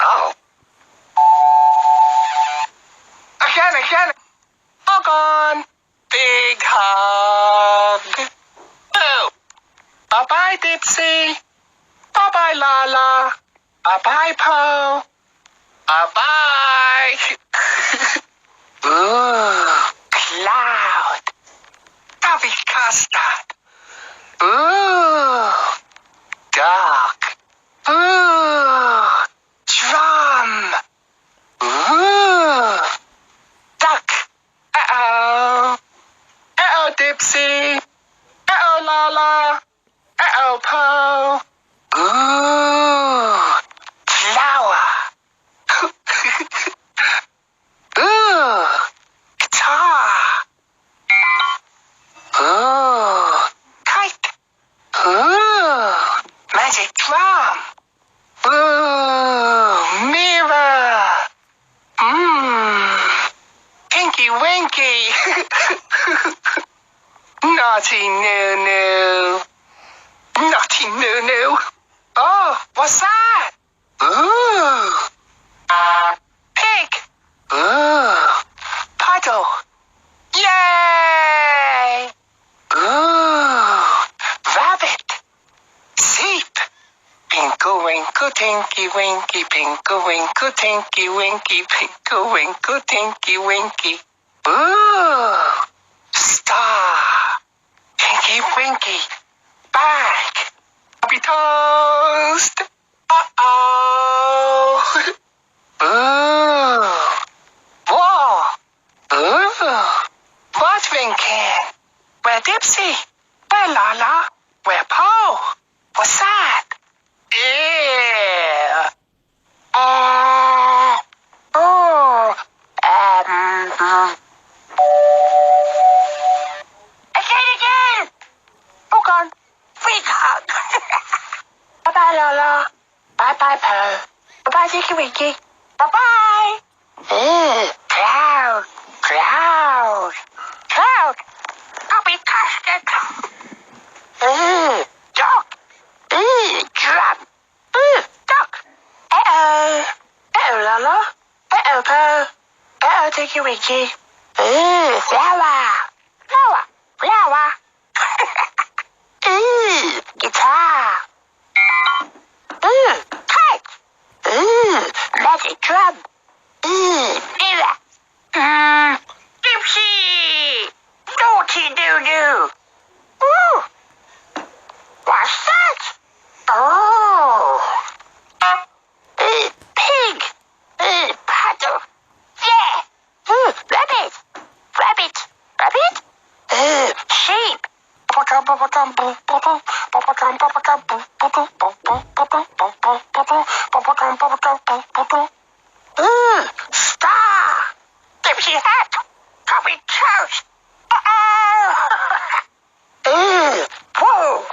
Oh. Again. All gone. Big hug. Boo. Bye-bye, Dipsy. Bye-bye, Lala. Bye-bye, Po. Bye-bye. Ooh, cloud. Happy custard. Ooh, dog. Ooh, drum. Ooh, duck. Uh-oh. Uh-oh, Dipsy. Uh-oh, Lala. Uh-oh, Po. Ooh, flower. Ooh, guitar. Ooh, kite. Ooh, magic drum. Ooh, mirror. Tinky Winky. Naughty Nunu. Naughty Nunu. Oh, what's that? Ooh. Pig. Ooh. Puddle. Yay! Ooh. Rabbit. Sheep. Pinkle winkle tinky winky. Pinkle winkle tinky winky. Pinkle winkle tinky winky. Ooh. Star. Tinky winky. Back. Happy toast. Uh-oh. Ooh. Whoa. Ooh. Watering can. Where Dipsy? Where Lala? Where Po? What's that? Yeah. Oh. Again. Oh, God. Big hug. Bye-bye, Lala. Bye-bye, Po. Bye-bye, Tinky Winky. Bye-bye. Cloud. Happy custard. Dog. Drum. Duck. Uh-oh. Uh-oh, Lala. Uh-oh, Po. Uh-oh, Tinky Winky. Flower. Guitar. Kite. Magic drum. Mirror. Dipsy. Naughty Nunu. Ooh. What's that? Oh. Pig. Paddle. Yeah. Rabbit. Sheep. Star. Dipsy hat. Coffee toast. Uh-oh. Whoa.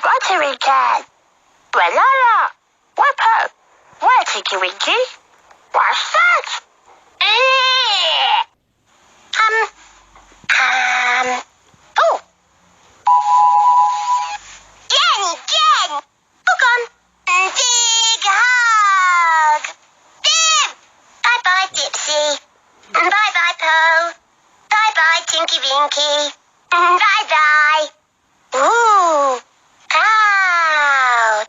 Watering can. Where Lala? Where Po? Where Tinky Winky? What's that? Oh. Jen. Hook on. Big hug. Dip. Bye-bye, Dipsy. Bye-bye, Po. Bye-bye, Tinky Winky. Bye-bye. Ooh. Cloud.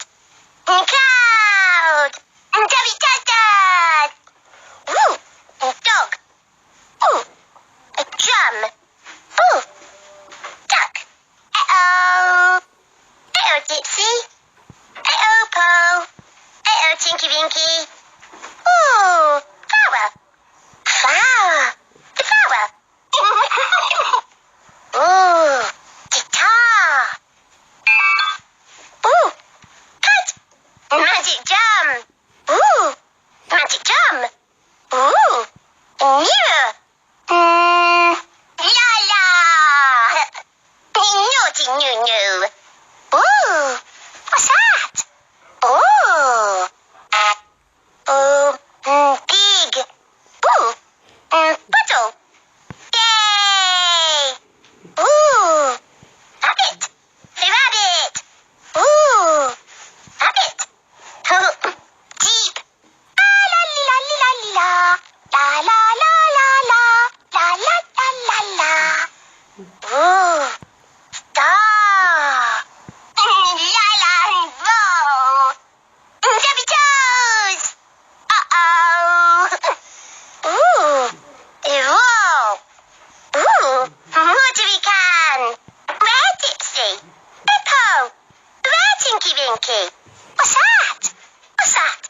Tummy custard. Woo. Tinky Winky. What's that? What's that?